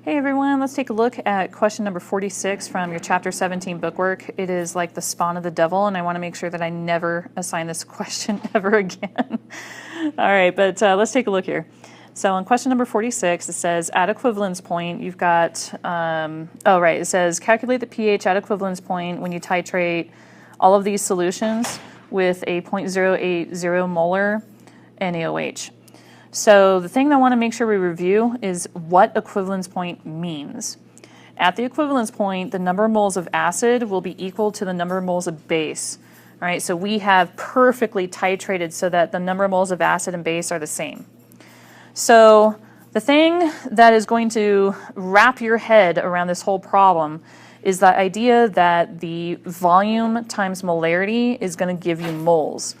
Hey everyone, let's take a look at question number 46 from your chapter 17 bookwork. It is like the spawn of the devil, and I want to make sure that I never assign this question ever again. All right, but let's take a look here. So on question number 46, it says at equivalence point, you've got, it says calculate the pH at equivalence point when you titrate all of these solutions with a 0.080 molar NaOH. So the thing that I want to make sure we review is what equivalence point means. At the equivalence point, the number of moles of acid will be equal to the number of moles of base. All right, so we have perfectly titrated so that the number of moles of acid and base are the same. So the thing that is going to wrap your head around this whole problem is the idea that the volume times molarity is going to give you moles.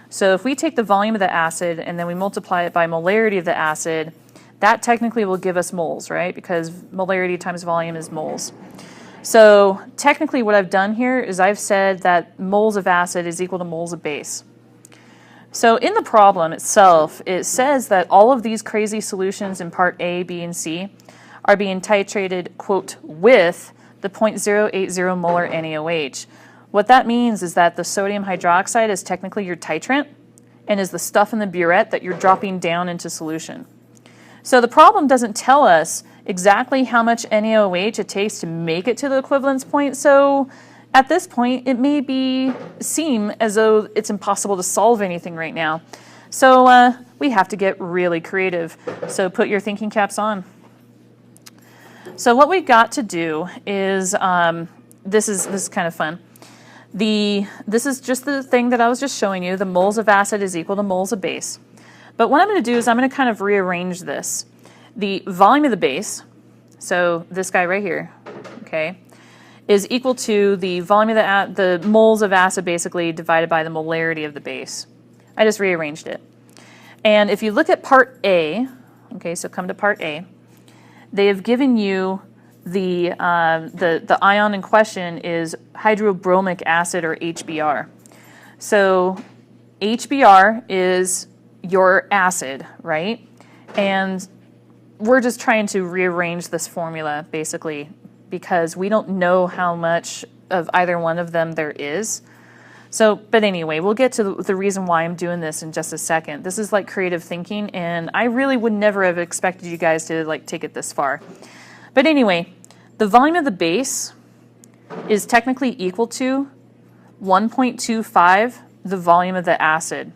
So if we take the volume of the acid and then we multiply it by molarity of the acid, that technically will give us moles, right? Because molarity times volume is moles. So technically what I've done here is I've said that moles of acid is equal to moles of base. So in the problem itself, it says that all of these crazy solutions in part A, B, and C are being titrated, quote, with the 0.080 molar NaOH. What that means is that the sodium hydroxide is technically your titrant and is the stuff in the burette that you're dropping down into solution. So the problem doesn't tell us exactly how much NaOH it takes to make it to the equivalence point. So at this point, it may seem as though it's impossible to solve anything right now. So we have to get really creative. So put your thinking caps on. So what we've got to do is, this is kind of fun. This is just the thing that I was just showing you. The moles of acid is equal to moles of base. But what I'm going to do is I'm going to kind of rearrange this. The volume of the base, so this guy right here, okay, is equal to the volume of the moles of acid basically divided by the molarity of the base. I just rearranged it. And if you look at part A, okay, so come to part A, they have given you the ion in question is hydrobromic acid, or HBr. So HBr is your acid, right? And we're just trying to rearrange this formula basically because we don't know how much of either one of them there is. So, but anyway, we'll get to the reason why I'm doing this in just a second. This is like creative thinking, and I really would never have expected you guys to like take it this far. But anyway, the volume of the base is technically equal to 1.25 the volume of the acid.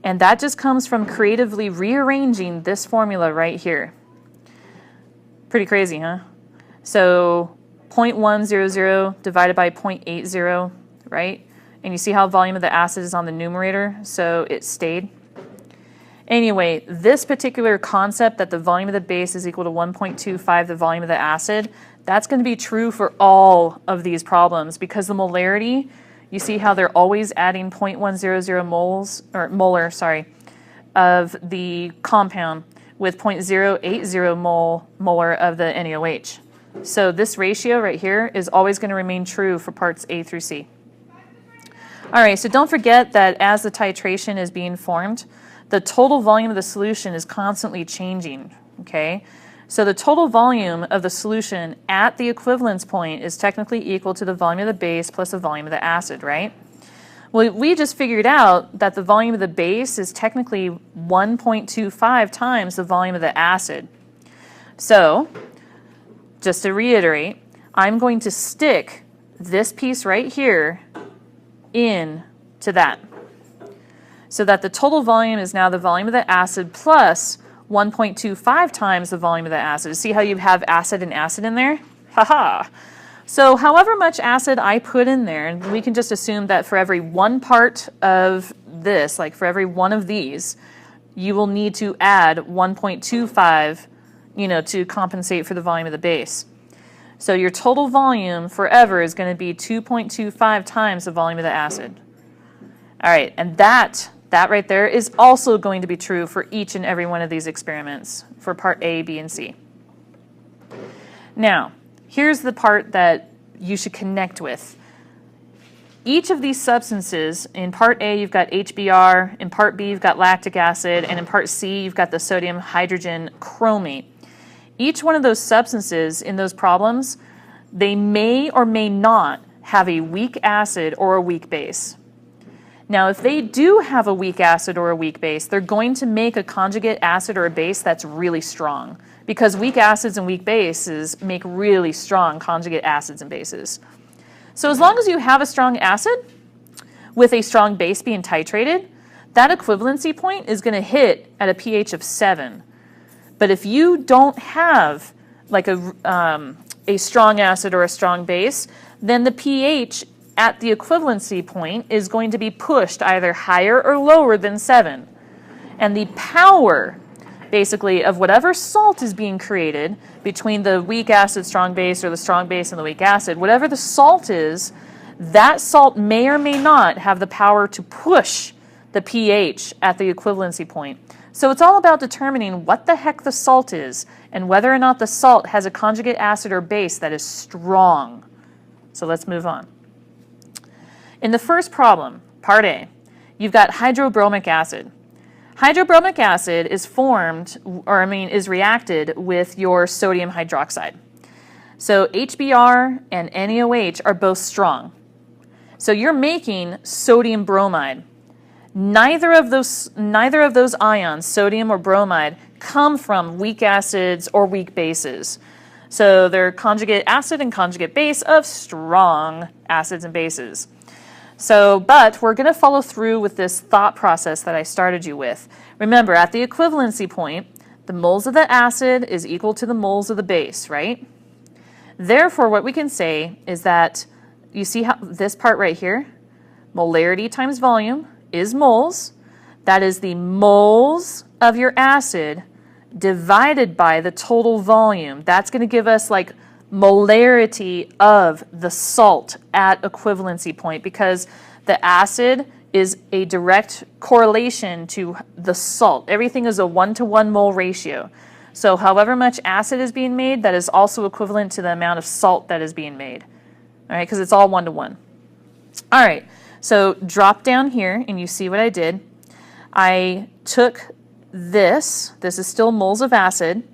And that just comes from creatively rearranging this formula right here. Pretty crazy, huh? So 0.100 divided by 0.80, right? And you see how volume of the acid is on the numerator, so it stayed. Anyway, this particular concept that the volume of the base is equal to 1.25 the volume of the acid, that's going to be true for all of these problems because the molarity, you see how they're always adding 0.100 molar of the compound with 0.080 molar of the NaOH. So this ratio right here is always going to remain true for parts A through C. All right, so don't forget that as the titration is being formed, the total volume of the solution is constantly changing, okay? So the total volume of the solution at the equivalence point is technically equal to the volume of the base plus the volume of the acid, right? Well, we just figured out that the volume of the base is technically 1.25 times the volume of the acid. So, just to reiterate, I'm going to stick this piece right here in to that, so that the total volume is now the volume of the acid plus 1.25 times the volume of the acid. See how you have acid and acid in there? Haha. So however much acid I put in there, and we can just assume that for every one part of this, like for every one of these, you will need to add 1.25, to compensate for the volume of the base. So your total volume forever is going to be 2.25 times the volume of the acid. All right, and that right there is also going to be true for each and every one of these experiments for part A, B, and C. Now, here's the part that you should connect with. Each of these substances, in part A, you've got HBr, in part B, you've got lactic acid, and in part C, you've got the sodium hydrogen chromate. Each one of those substances in those problems, they may or may not have a weak acid or a weak base. Now, if they do have a weak acid or a weak base, they're going to make a conjugate acid or a base that's really strong, because weak acids and weak bases make really strong conjugate acids and bases. So as long as you have a strong acid with a strong base being titrated, that equivalency point is going to hit at a pH of 7. But if you don't have like a strong acid or a strong base, then the pH at the equivalency point is going to be pushed either higher or lower than 7. And the power, basically, of whatever salt is being created between the weak acid, strong base, or the strong base and the weak acid, whatever the salt is, that salt may or may not have the power to push the pH at the equivalency point. So it's all about determining what the heck the salt is and whether or not the salt has a conjugate acid or base that is strong. So let's move on. In the first problem, part A, you've got hydrobromic acid. Hydrobromic acid is is reacted with your sodium hydroxide. So HBr and NaOH are both strong. So you're making sodium bromide. Neither of those ions, sodium or bromide, come from weak acids or weak bases. So they're conjugate acid and conjugate base of strong acids and bases. So, but we're going to follow through with this thought process that I started you with. Remember, at the equivalency point, the moles of the acid is equal to the moles of the base, right? Therefore, what we can say is that, you see how this part right here, molarity times volume is moles. That is the moles of your acid divided by the total volume. That's going to give us like molarity of the salt at equivalency point, because the acid is a direct correlation to the salt. Everything is a 1-to-1 mole ratio. So however much acid is being made, that is also equivalent to the amount of salt that is being made. All right, because it's all 1-to-1. All right, so drop down here and you see what I did. I took this is still moles of acid,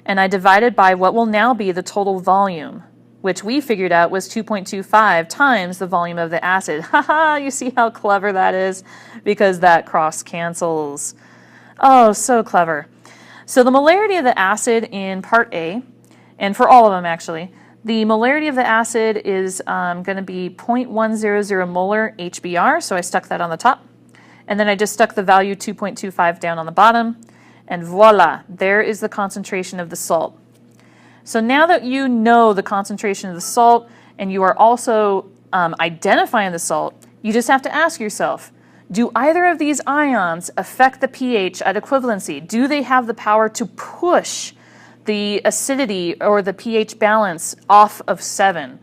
and I divided by what will now be the total volume, which we figured out was 2.25 times the volume of the acid. Haha, you see how clever that is? Because that cross cancels. Oh, so clever. So the molarity of the acid in part A, and for all of them actually, the molarity of the acid is going to be 0.100 molar HBr, so I stuck that on the top. And then I just stuck the value 2.25 down on the bottom. And voila, there is the concentration of the salt. So now that you know the concentration of the salt and you are also identifying the salt, you just have to ask yourself, do either of these ions affect the pH at equivalency? Do they have the power to push the acidity or the pH balance off of 7?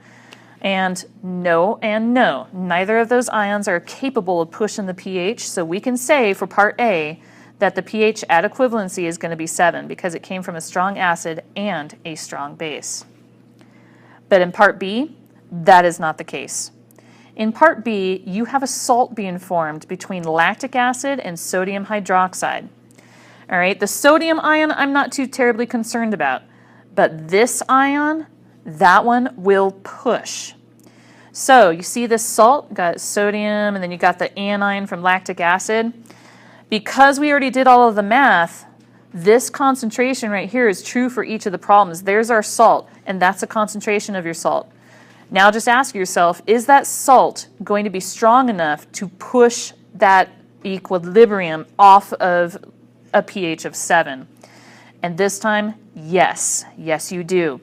And no and no. Neither of those ions are capable of pushing the pH, so we can say for part A that the pH at equivalency is going to be 7 because it came from a strong acid and a strong base. But in part B, that is not the case. In part B, you have a salt being formed between lactic acid and sodium hydroxide. All right, the sodium ion I'm not too terribly concerned about, but this ion, that one will push. So you see this salt, got sodium, and then you got the anion from lactic acid. Because we already did all of the math, this concentration right here is true for each of the problems. There's our salt, and that's the concentration of your salt. Now just ask yourself, is that salt going to be strong enough to push that equilibrium off of a pH of 7? And this time, yes. Yes, you do.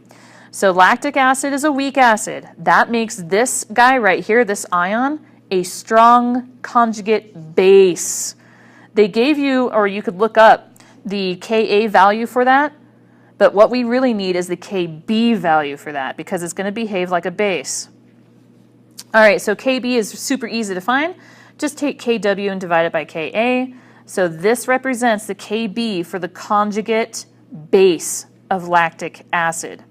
So lactic acid is a weak acid. That makes this guy right here, this ion, a strong conjugate base. They gave you, or you could look up the Ka value for that, but what we really need is the Kb value for that because it's going to behave like a base. All right, so Kb is super easy to find. Just take Kw and divide it by Ka. So this represents the Kb for the conjugate base of lactic acid.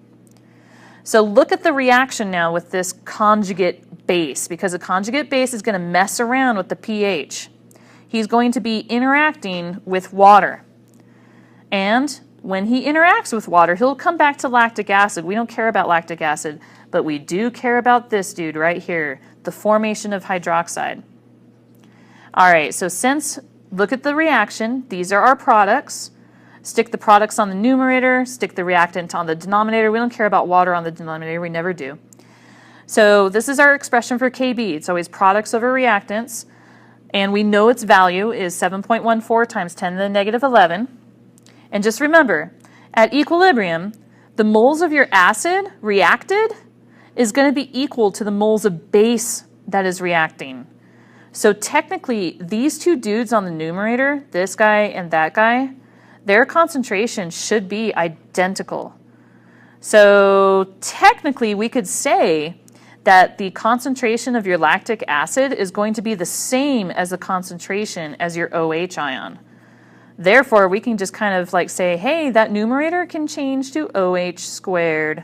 So look at the reaction now with this conjugate base, because a conjugate base is going to mess around with the pH. He's going to be interacting with water. And when he interacts with water, he'll come back to lactic acid. We don't care about lactic acid, but we do care about this dude right here, the formation of hydroxide. All right, so look at the reaction. These are our products. Stick the products on the numerator, stick the reactant on the denominator. We don't care about water on the denominator, we never do. So this is our expression for Kb. It's always products over reactants. And we know its value is 7.14 times 10 to the negative 11. And just remember, at equilibrium, the moles of your acid reacted is going to be equal to the moles of base that is reacting. So technically, these two dudes on the numerator, this guy and that guy, their concentration should be identical. So technically, we could say that the concentration of your lactic acid is going to be the same as the concentration as your OH ion. Therefore, we can just kind of like say, hey, that numerator can change to OH squared.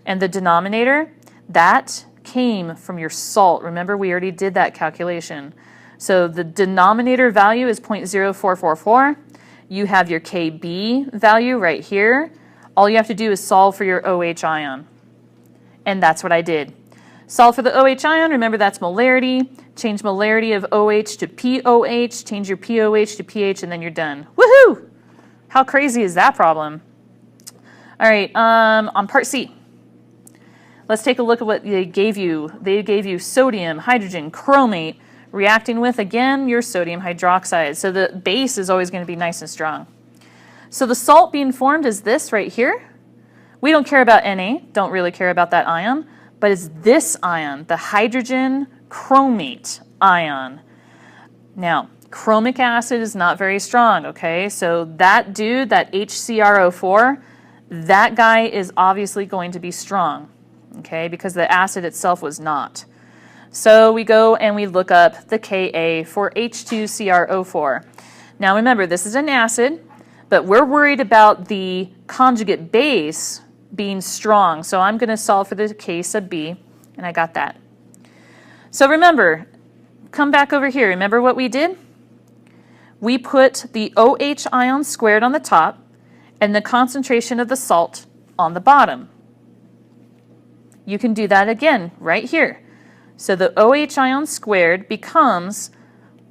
And the denominator, that came from your salt. Remember, we already did that calculation. So the denominator value is 0.0444. You have your Kb value right here. All you have to do is solve for your OH ion. And that's what I did. Solve for the OH ion, remember that's molarity. Change molarity of OH to POH, change your POH to pH, and then you're done. Woohoo! How crazy is that problem? All right, on part C, let's take a look at what they gave you. They gave you sodium, hydrogen, chromate, reacting with, again, your sodium hydroxide. So the base is always going to be nice and strong. So the salt being formed is this right here. We don't care about Na, don't really care about that ion. But it's this ion, the hydrogen chromate ion. Now, chromic acid is not very strong, okay? So that dude, that HCrO4, that guy is obviously going to be strong, okay? Because the acid itself was not. So we go and we look up the Ka for H2CrO4. Now remember, this is an acid, but we're worried about the conjugate base being strong. So I'm going to solve for the K sub B, and I got that. So remember, come back over here. Remember what we did? We put the OH ion squared on the top and the concentration of the salt on the bottom. You can do that again right here. So the OH ion squared becomes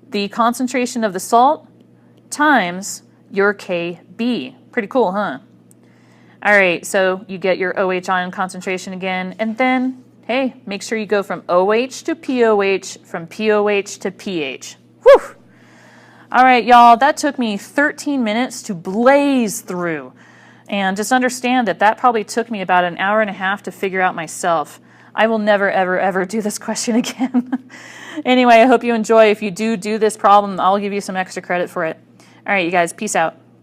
the concentration of the salt times your Kb. Pretty cool, huh? All right, so you get your OH ion concentration again, and then, hey, make sure you go from OH to POH, from POH to pH. Whew! All right, y'all, that took me 13 minutes to blaze through. And just understand that that probably took me about an hour and a half to figure out myself. I will never, ever, ever do this question again. Anyway, I hope you enjoy. If you do this problem, I'll give you some extra credit for it. All right, you guys, peace out.